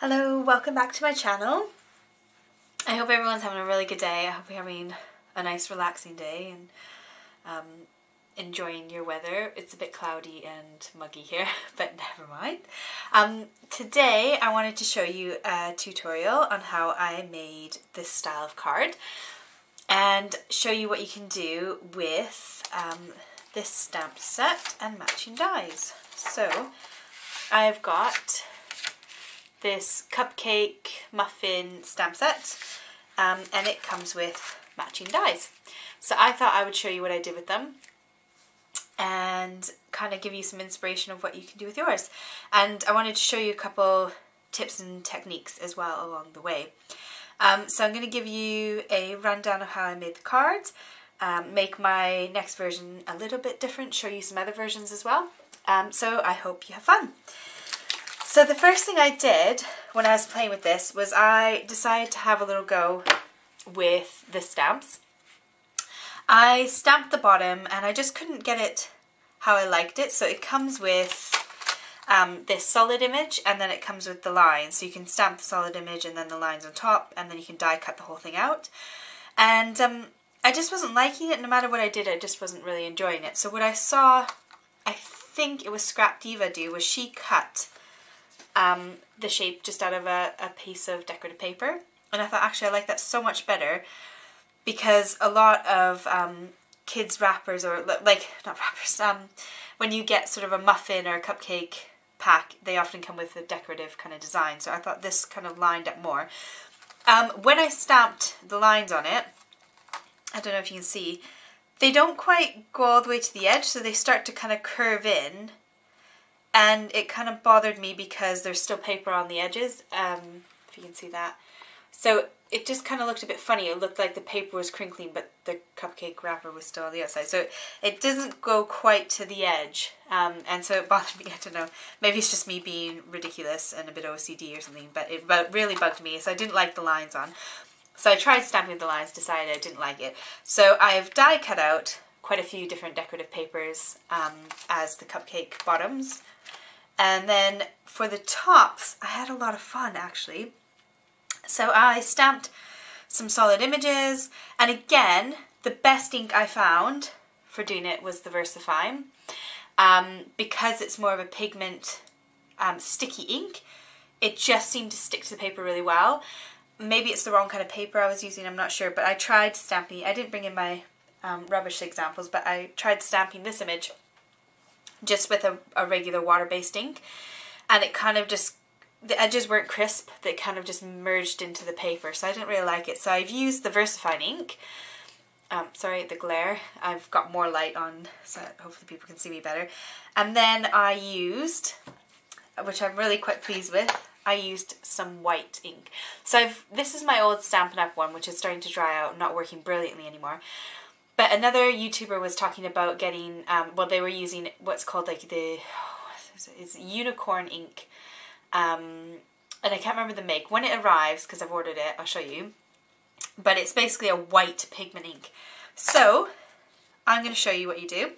Hello, welcome back to my channel. I hope everyone's having a really good day. I hope you're having a nice relaxing day and enjoying your weather. It's a bit cloudy and muggy here, but never mind. Today I wanted to show you a tutorial on how I made this style of card and show you what you can do with this stamp set and matching dies. So I've got this cupcake muffin stamp set and it comes with matching dies. So I thought I would show you what I did with them and kind of give you some inspiration of what you can do with yours. And I wanted to show you a couple tips and techniques as well along the way. So I'm going to give you a rundown of how I made the cards, make my next version a little bit different, show you some other versions as well. So I hope you have fun. So the first thing I did when I was playing with this was I decided to have a little go with the stamps. I stamped the bottom and I just couldn't get it how I liked it. So it comes with this solid image and then it comes with the lines. So you can stamp the solid image and then the lines on top and then you can die cut the whole thing out. And I just wasn't liking it. No matter what I did, I just wasn't really enjoying it. So what I saw, I think it was Scrap Diva do, was she cut the shape just out of a piece of decorative paper, and I thought actually I like that so much better because a lot of kids wrappers, or like not wrappers, when you get sort of a muffin or a cupcake pack, they often come with a decorative kind of design, so I thought this kind of lined up more. When I stamped the lines on it, I don't know if you can see, they don't quite go all the way to the edge, so they start to kind of curve in. And it kind of bothered me because there's still paper on the edges, if you can see that. So it just kind of looked a bit funny. It looked like the paper was crinkling, but the cupcake wrapper was still on the outside. So it doesn't go quite to the edge. And so it bothered me, I don't know. Maybe it's just me being ridiculous and a bit OCD or something, but it really bugged me. So I didn't like the lines on. So I tried stamping the lines, decided I didn't like it. So I've die cut out quite a few different decorative papers as the cupcake bottoms. And then for the tops, I had a lot of fun actually. So I stamped some solid images, and again, the best ink I found for doing it was the VersaFine. Because it's more of a pigment sticky ink, it just seemed to stick to the paper really well. Maybe it's the wrong kind of paper I was using, I'm not sure, but I tried stamping. I didn't bring in my rubbish examples, but I tried stamping this image just with a regular water-based ink, and it kind of just, the edges weren't crisp, they kind of just merged into the paper, so I didn't really like it. So I've used the VersaFine ink, sorry the glare, I've got more light on so hopefully people can see me better, and then I used, which I'm really quite pleased with, I used some white ink. So this is my old Stampin' Up! One, which is starting to dry out, not working brilliantly anymore. But another YouTuber was talking about getting, well, they were using what's called like it's unicorn ink. And I can't remember the make. When it arrives, because I've ordered it, I'll show you. But it's basically a white pigment ink. So, I'm going to show you what you do.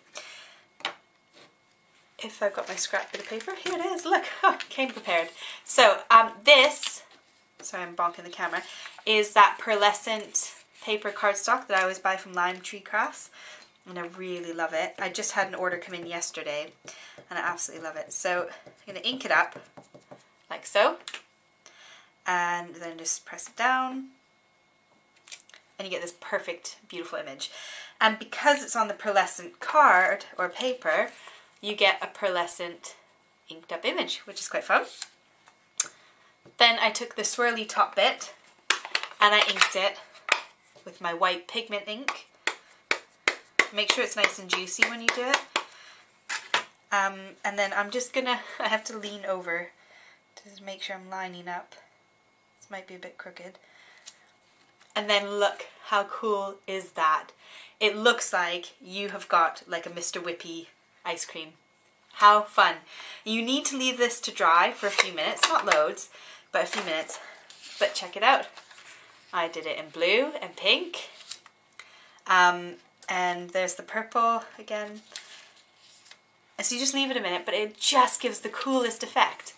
If I've got my scrap bit of paper, here it is, look, oh, came prepared. So, this, sorry I'm bonking the camera, is that pearlescent paper cardstock that I always buy from AlinaCraft, and I really love it. I just had an order come in yesterday and I absolutely love it. So I'm going to ink it up like so, and then just press it down and you get this perfect beautiful image. And because it's on the pearlescent card or paper, you get a pearlescent inked up image, which is quite fun. Then I took the swirly top bit and I inked it with my white pigment ink. Make sure it's nice and juicy when you do it. And then I'm just gonna, I have to lean over to make sure I'm lining up. This might be a bit crooked. And then look, how cool is that? It looks like you have got like a Mr. Whippy ice cream. How fun. You need to leave this to dry for a few minutes, not loads, but a few minutes. But check it out. I did it in blue and pink, and there's the purple again. And so you just leave it a minute, but it just gives the coolest effect.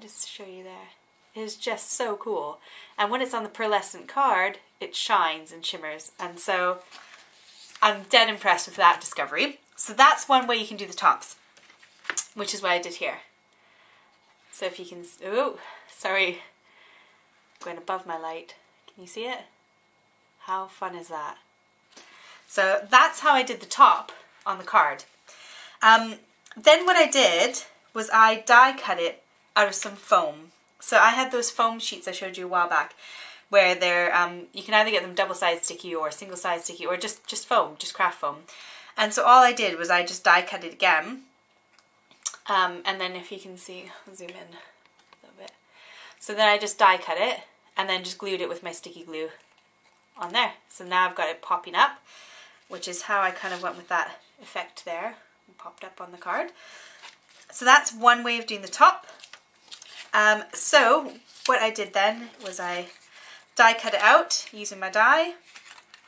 Just show you there. It is just so cool. And when it's on the pearlescent card, it shines and shimmers. And so I'm dead impressed with that discovery. So that's one way you can do the tops, which is what I did here. So if you can, oh, sorry, going above my light. Can you see it? How fun is that? So that's how I did the top on the card. Then what I did was I die cut it out of some foam. So I had those foam sheets I showed you a while back, where they're you can either get them double-sided sticky or single-sided sticky, or just foam, just craft foam. And so all I did was I just die cut it again. And then if you can see, I'll zoom in a little bit. So then I just die cut it and then just glued it with my sticky glue on there. So now I've got it popping up, which is how I kind of went with that effect there. It popped up on the card. So that's one way of doing the top. So what I did then was I die cut it out using my die,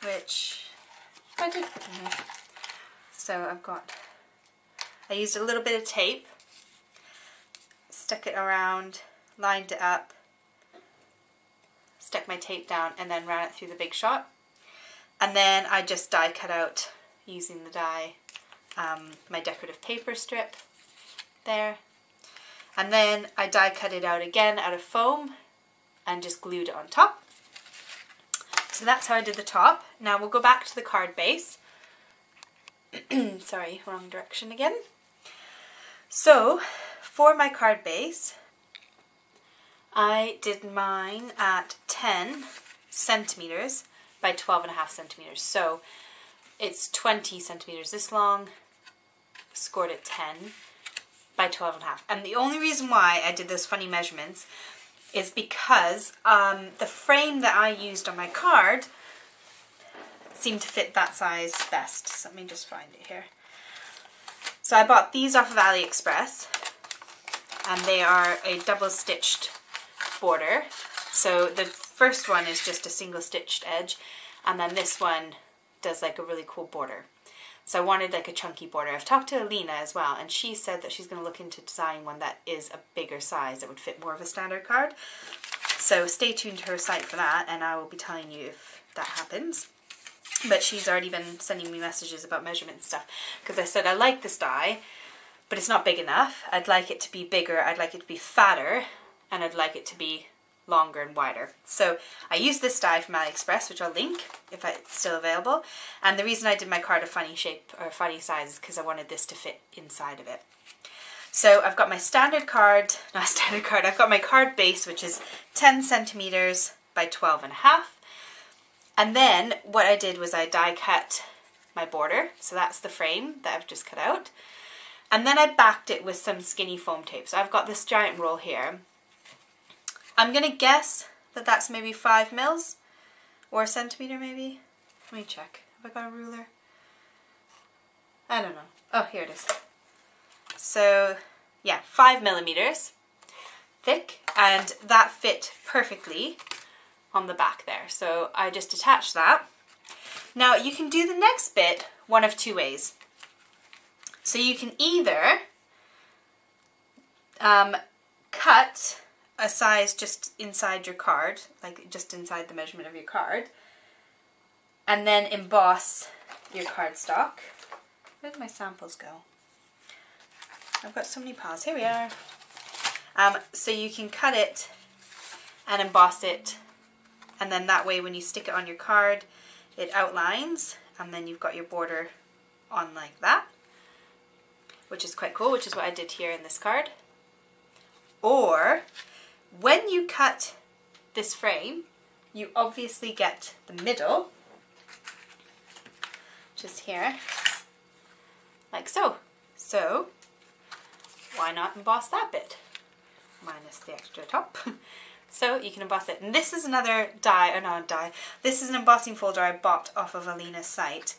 which I did put in here. So I used a little bit of tape, stuck it around, lined it up, stuck my tape down, and then ran it through the Big Shot. And then I just die cut out using the die my decorative paper strip there. And then I die cut it out again out of foam and just glued it on top. So that's how I did the top. Now we'll go back to the card base. Sorry, wrong direction again. So for my card base, I did mine at 10 centimeters by 12.5 centimeters. So it's 20 centimeters this long, scored at 10 by 12.5. And the only reason why I did those funny measurements is because the frame that I used on my card seemed to fit that size best. So let me just find it here. So I bought these off of AliExpress, and they are a double stitched border. So the first one is just a single stitched edge, and then this one does like a really cool border. So I wanted like a chunky border. I've talked to Alina as well, and she said that she's going to look into designing one that is a bigger size that would fit more of a standard card. So stay tuned to her site for that, and I will be telling you if that happens. But she's already been sending me messages about measurement and stuff, because I said I like this die, but it's not big enough. I'd like it to be bigger, I'd like it to be fatter, and I'd like it to be longer and wider. So I used this die from AliExpress, which I'll link if it's still available. And the reason I did my card a funny shape or funny size is because I wanted this to fit inside of it. So I've got my standard card, not standard card, I've got my card base, which is 10 centimeters by 12.5. And then what I did was I die cut my border. So that's the frame that I've just cut out. And then I backed it with some skinny foam tape. So I've got this giant roll here. I'm going to guess that that's maybe 5 mils or a centimeter maybe. Let me check. Have I got a ruler? I don't know. Oh, here it is. So yeah, 5 millimeters thick, and that fit perfectly on the back there. So I just attached that. Now you can do the next bit one of two ways. So you can either cut a size just inside your card, like just inside the measurement of your card, and then emboss your cardstock. Where did my samples go? I've got so many piles. Here we are. So you can cut it and emboss it, and then that way when you stick it on your card, it outlines, and then you've got your border on like that, which is quite cool, which is what I did here in this card. Or when you cut this frame, you obviously get the middle, which is here, like so. So why not emboss that bit, minus the extra top? So you can emboss it. And this is another die, or not a die, this is an embossing folder I bought off of Alina's site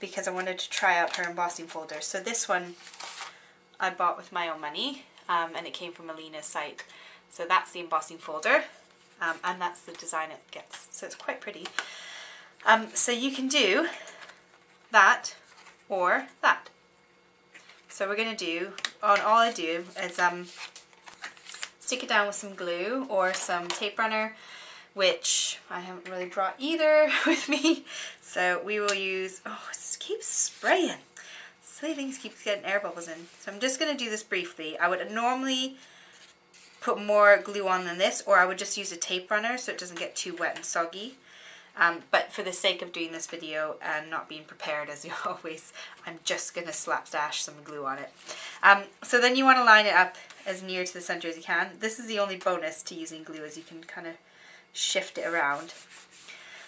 because I wanted to try out her embossing folder. So this one I bought with my own money, and it came from Alina's site. So that's the embossing folder, and that's the design it gets. So it's quite pretty. So you can do that or that. So we're going to do, all I do is stick it down with some glue or some tape runner, which I haven't really brought either with me. So we will use, oh, it keeps spraying. Silly things keep getting air bubbles in. So I'm just going to do this briefly. I would normally put more glue on than this, or I would just use a tape runner so it doesn't get too wet and soggy. But for the sake of doing this video and not being prepared as always, I'm just going to slapdash some glue on it. So then you want to line it up as near to the center as you can. This is the only bonus to using glue, is you can kind of shift it around.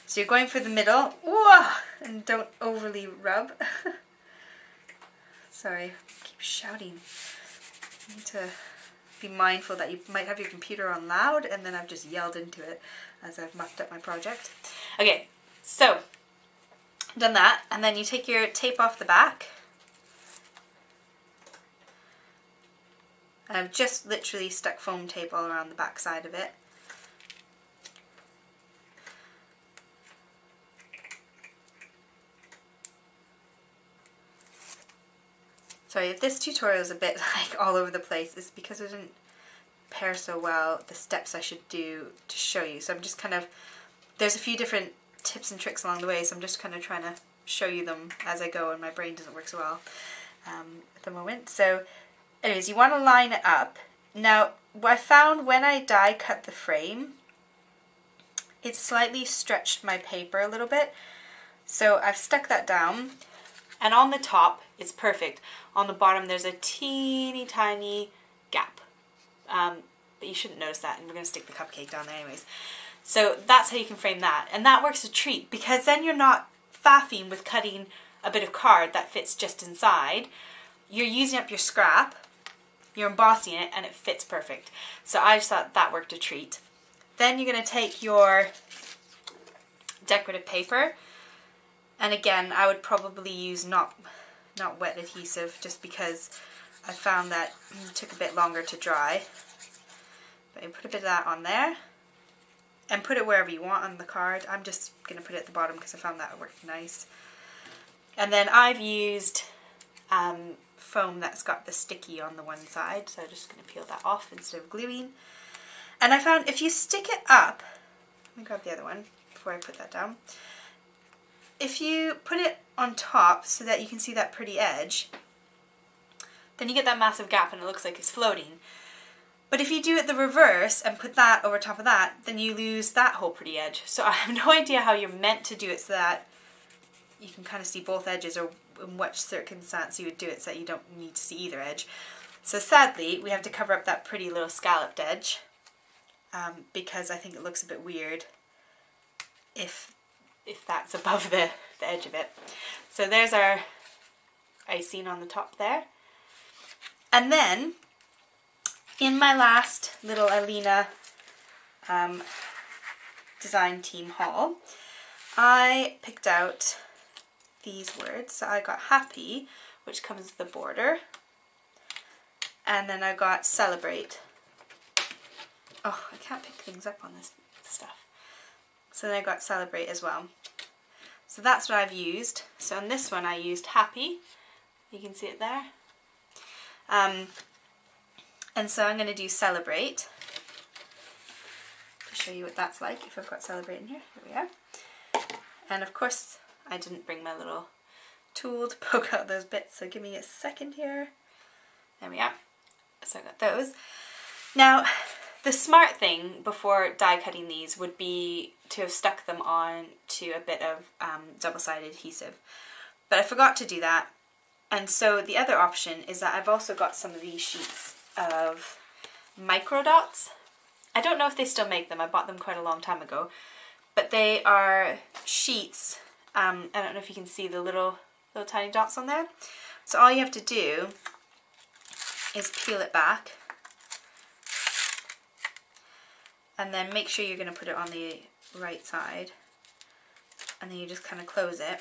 So you're going for the middle. Whoa! And don't overly rub. Sorry, I keep shouting. You need to be mindful that you might have your computer on loud, and then I've just yelled into it as I've mucked up my project. Okay, so done that, and then you take your tape off the back. I've just literally stuck foam tape all around the back side of it. Sorry, if this tutorial is a bit like all over the place, it's because I didn't prepare so well the steps I should do to show you. So I'm just kind of, there's a few different tips and tricks along the way, so I'm just kind of trying to show you them as I go, and my brain doesn't work so well at the moment. So anyways, you want to line it up. Now, what I found when I die cut the frame, it slightly stretched my paper a little bit. So I've stuck that down, and on the top it's perfect. On the bottom there's a teeny tiny gap. But you shouldn't notice that, and we're going to stick the cupcake down there anyways. So that's how you can frame that, and that works a treat, because then you're not faffing with cutting a bit of card that fits just inside. You're using up your scrap, you're embossing it, and it fits perfect. So I just thought that worked a treat. Then you're going to take your decorative paper, and again I would probably use not wet adhesive, just because I found that it took a bit longer to dry. But you put a bit of that on there, and put it wherever you want on the card. I'm just going to put it at the bottom because I found that worked nice. And then I've used foam that's got the sticky on the one side, so I'm just going to peel that off instead of gluing. And I found if you stick it up, let me grab the other one before I put that down. If you put it on top so that you can see that pretty edge, then you get that massive gap and it looks like it's floating. But if you do it the reverse and put that over top of that, then you lose that whole pretty edge. So I have no idea how you're meant to do it so that you can kind of see both edges, or in what circumstance you would do it so that you don't need to see either edge. So sadly, we have to cover up that pretty little scalloped edge, because I think it looks a bit weird if that's above the edge of it. So there's our icing on the top there. And then, in my last little Alina design team haul, I picked out these words. So I got happy, which comes with the border, and then I got celebrate. Oh, I can't pick things up on this stuff. So then I got celebrate as well. So that's what I've used. So on this one I used happy. You can see it there. And so I'm going to do celebrate to show you what that's like if I've got celebrate in here. Here we are. And of course I didn't bring my little tool to poke out those bits, so give me a second here. There we are. So I got those. Now the smart thing before die cutting these would be to have stuck them on to a bit of double-sided adhesive. But I forgot to do that. And so the other option is that I've also got some of these sheets of micro dots. I don't know if they still make them. I bought them quite a long time ago. But they are sheets. I don't know if you can see the little tiny dots on there. So all you have to do is peel it back. And then make sure you're going to put it on the right side. And then you just kind of close it,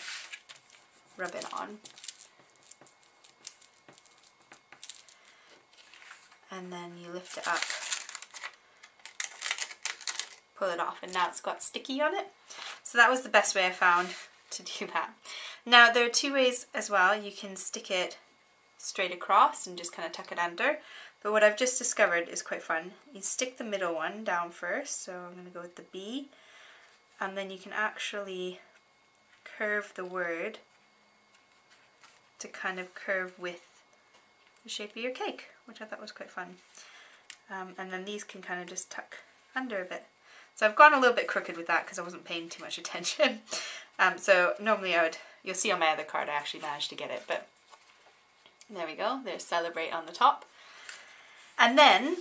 rub it on. And then you lift it up, pull it off, and now it's got sticky on it. So that was the best way I found to do that. Now there are two ways as well. You can stick it straight across and just kind of tuck it under. but what I've just discovered is quite fun. You stick the middle one down first, so I'm going to go with the B, and then you can actually curve the word to kind of curve with the shape of your cake, which I thought was quite fun. And then these can kind of just tuck under a bit. So I've gone a little bit crooked with that because I wasn't paying too much attention. So normally you'll see on my other card I actually managed to get it, but there we go, there's celebrate on the top. And then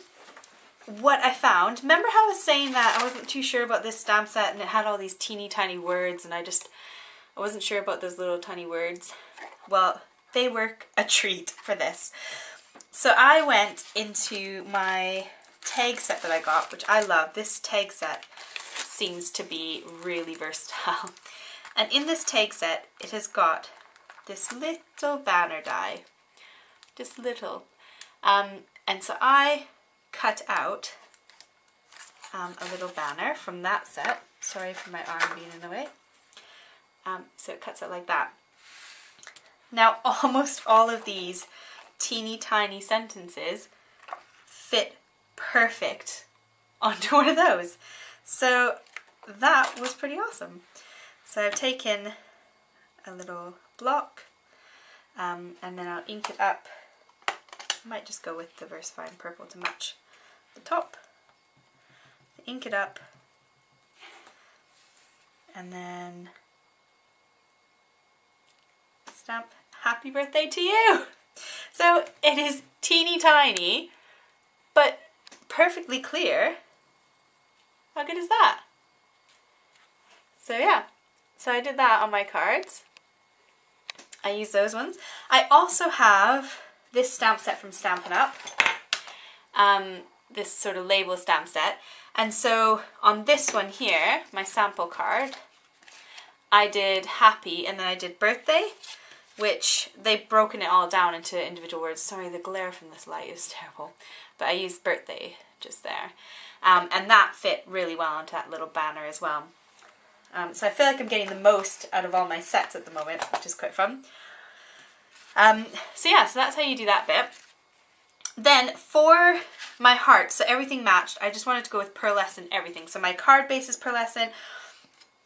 what I found, remember how I was saying that I wasn't too sure about this stamp set and it had all these teeny tiny words and I wasn't sure about those little tiny words? Well, they were a treat for this. So I went into my tag set that I got, which I love. This tag set seems to be really versatile. And in this tag set, it has got this little banner die. Just little. And so I cut out a little banner from that set. Sorry for my arm being in the way. So it cuts it like that. Now almost all of these teeny tiny sentences fit perfect onto one of those. So that was pretty awesome. So I've taken a little block and then I'll ink it up. I might just go with the VersaFine purple to match the top. Ink it up and then stamp happy birthday to you. So it is teeny tiny but perfectly clear. How good is that? So yeah, so I did that on my cards. I use those ones. I also have this stamp set from Stampin' Up, this sort of label stamp set, and so on this one here, my sample card, I did happy and then I did birthday, which they've broken it all down into individual words. Sorry, the glare from this light is terrible, but I used birthday just there, and that fit really well onto that little banner as well. So I feel like I'm getting the most out of all my sets at the moment, which is quite fun. So yeah, so that's how you do that bit. Then for my hearts, so everything matched, I just wanted to go with pearlescent everything. So my card base is pearlescent,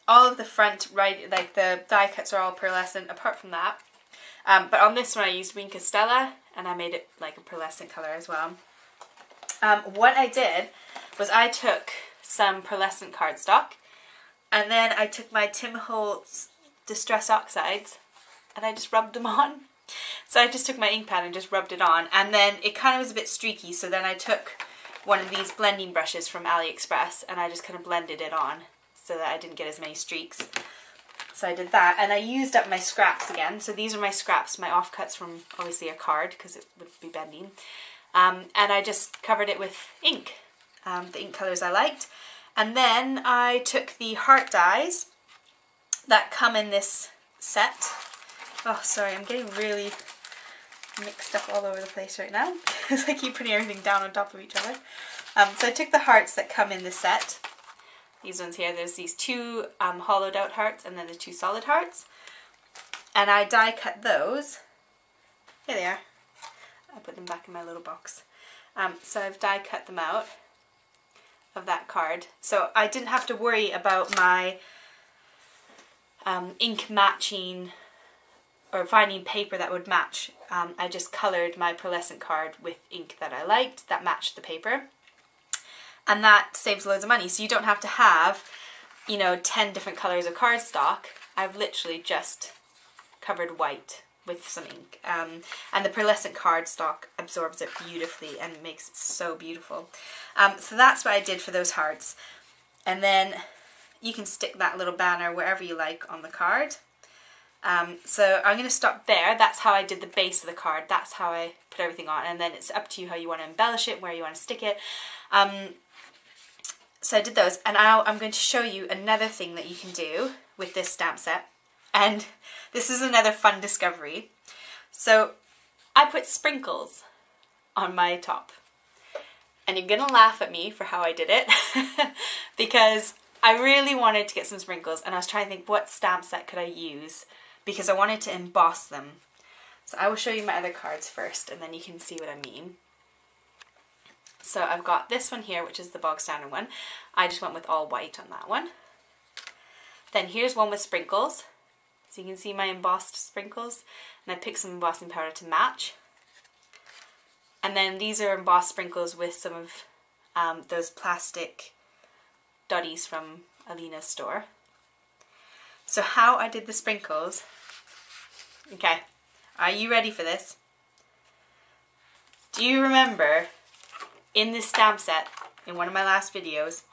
all of the front, right, like the die cuts are all pearlescent apart from that. But on this one I used Wink Stella and I made it like a pearlescent colour as well. What I did was I took some pearlescent cardstock and then I took my Tim Holtz Distress Oxides and I just rubbed them on. So I just took my ink pad and just rubbed it on, and then it kind of was a bit streaky, so then I took one of these blending brushes from AliExpress and I just kind of blended it on so that I didn't get as many streaks. So I did that, and I used up my scraps again. So these are my scraps, my offcuts from obviously a card because it would be bending. And I just covered it with ink, the ink colours I liked. And then I took the heart dies that come in this set. Oh, sorry, I'm getting really mixed up all over the place right now because I keep putting everything down on top of each other. So I took the hearts that come in the set. These ones here, there's these two hollowed out hearts and then the two solid hearts. And I die cut those. Here they are. I put them back in my little box. So I've die cut them out of that card. So I didn't have to worry about my ink matching or finding paper that would match. I just coloured my pearlescent card with ink that I liked that matched the paper. And that saves loads of money. So you don't have to have, 10 different colours of cardstock. I've literally just covered white with some ink. And the pearlescent cardstock absorbs it beautifully and makes it so beautiful. So that's what I did for those hearts. And then you can stick that little banner wherever you like on the card. So I'm going to stop there. That's how I did the base of the card. That's how I put everything on. And then it's up to you how you want to embellish it, where you want to stick it. So I did those. And now I'm going to show you another thing that you can do with this stamp set. And this is another fun discovery. So I put sprinkles on my top. And you're going to laugh at me for how I did it. Because I really wanted to get some sprinkles. And I was trying to think, what stamp set could I use? Because I wanted to emboss them. So I will show you my other cards first and then you can see what I mean. So I've got this one here, which is the bog standard one. I just went with all white on that one. Then here's one with sprinkles. So you can see my embossed sprinkles. And I picked some embossing powder to match. And then these are embossed sprinkles with some of those plastic dotties from Alina's store. So how I did the sprinkles. Okay, are you ready for this? Do you remember in this stamp set, in one of my last videos,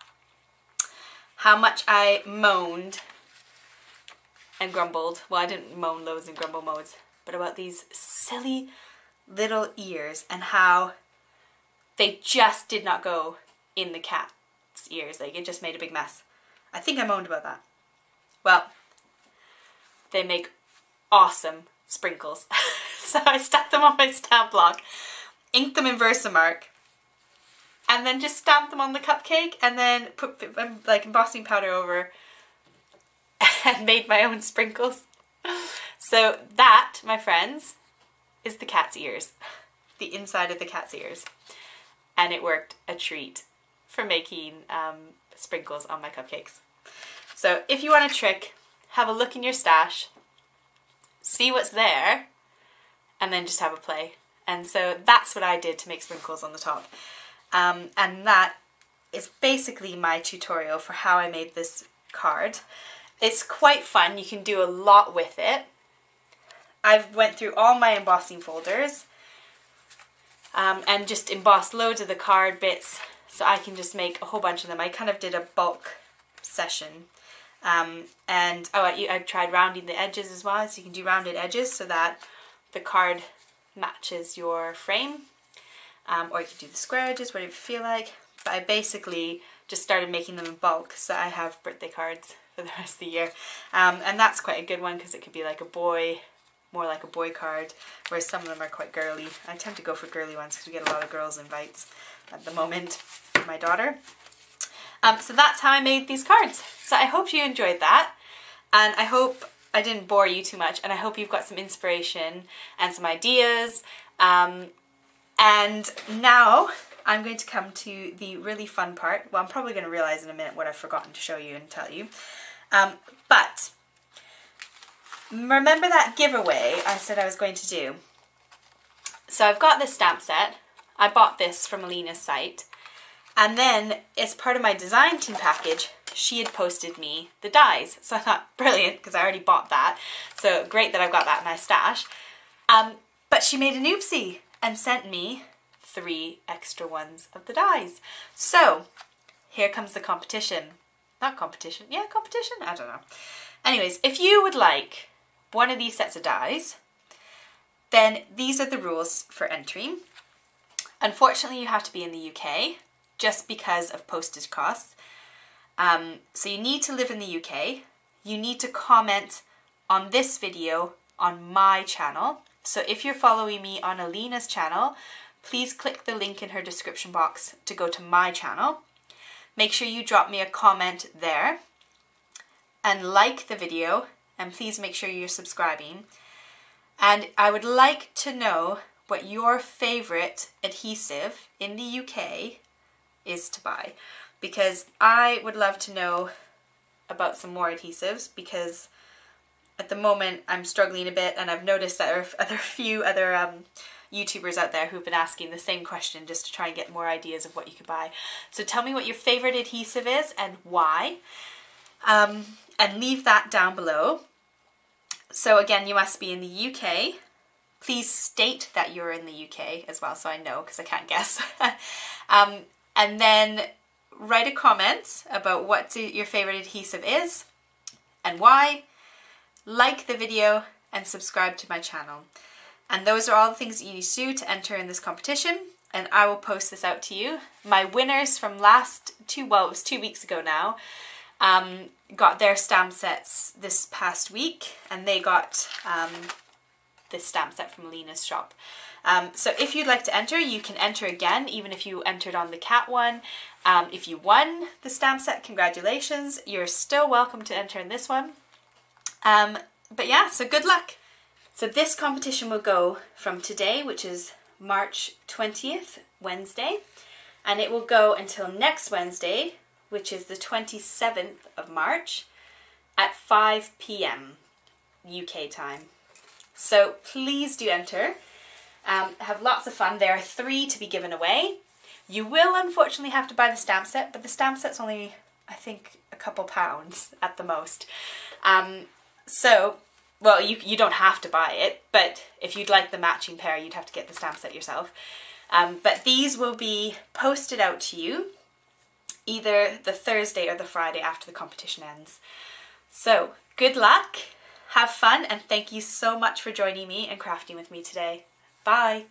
how much I moaned and grumbled? Well, I didn't moan loads and grumble modes, but about these silly little ears and how they just did not go in the cat's ears. Like, it just made a big mess. I think I moaned about that. Well, they make awesome sprinkles. So I stuck them on my stamp block, inked them in Versamark, and then just stamped them on the cupcake, and then put like embossing powder over and made my own sprinkles. So that, my friends, is the cat's ears. The inside of the cat's ears. And it worked a treat for making sprinkles on my cupcakes. So if you want a trick, have a look in your stash, see what's there, and then just have a play. And so that's what I did to make sprinkles on the top. And that is basically my tutorial for how I made this card. It's quite fun. You can do a lot with it. I've went through all my embossing folders and just embossed loads of the card bits, so I can just make a whole bunch of them. I kind of did a bulk session. And I tried rounding the edges as well, so you can do rounded edges so that the card matches your frame. Or you can do the square edges, whatever you feel like. But I basically just started making them in bulk, so I have birthday cards for the rest of the year. And that's quite a good one because it could be like a boy, more like a boy card, whereas some of them are quite girly. I tend to go for girly ones because we get a lot of girls invites at the moment for my daughter. So that's how I made these cards. So I hope you enjoyed that, and I hope I didn't bore you too much, and I hope you've got some inspiration and some ideas. And now I'm going to come to the really fun part. Well, I'm probably going to realize in a minute what I've forgotten to show you and tell you. But remember that giveaway I said I was going to do? So I've got this stamp set. I bought this from Alina's site. And then, as part of my design team package, she had posted me the dies. So I thought, brilliant, because I already bought that. So great that I've got that in my stash. But she made an oopsie and sent me 3 extra ones of the dies. So, here comes the competition. Not competition, yeah, competition? I don't know. Anyways, if you would like one of these sets of dies, then these are the rules for entering. Unfortunately, you have to be in the UK, just because of postage costs. So you need to live in the UK. You need to comment on this video on my channel. So if you're following me on Alina's channel, please click the link in her description box to go to my channel. Make sure you drop me a comment there and like the video, and please make sure you're subscribing. And I would like to know what your favorite adhesive in the UK is to buy, because I would love to know about some more adhesives, because at the moment I'm struggling a bit, and I've noticed that there are a few other YouTubers out there who've been asking the same question just to try and get more ideas of what you could buy. So tell me what your favorite adhesive is and why, and leave that down below. So again, you must be in the UK. Please state that you're in the UK as well, so I know, because I can't guess. And then write a comment about what your favorite adhesive is and why. Like the video and subscribe to my channel. And those are all the things that you need to do to enter in this competition, and I will post this out to you. My winners from it was 2 weeks ago now, got their stamp sets this past week, and they got this stamp set from Alina's shop. So if you'd like to enter, you can enter again, even if you entered on the cat one. If you won the stamp set, congratulations. You're still welcome to enter in this one. But yeah, so good luck. So this competition will go from today, which is March 20th, Wednesday, and it will go until next Wednesday, which is the 27th of March at 5 p.m. UK time. So please do enter. Have lots of fun. There are 3 to be given away. You will unfortunately have to buy the stamp set, but the stamp set's only, I think, a couple pounds at the most. Well, you don't have to buy it, but if you'd like the matching pair, you'd have to get the stamp set yourself. But these will be posted out to you either the Thursday or the Friday after the competition ends. So, good luck, have fun, and thank you so much for joining me and crafting with me today. Bye!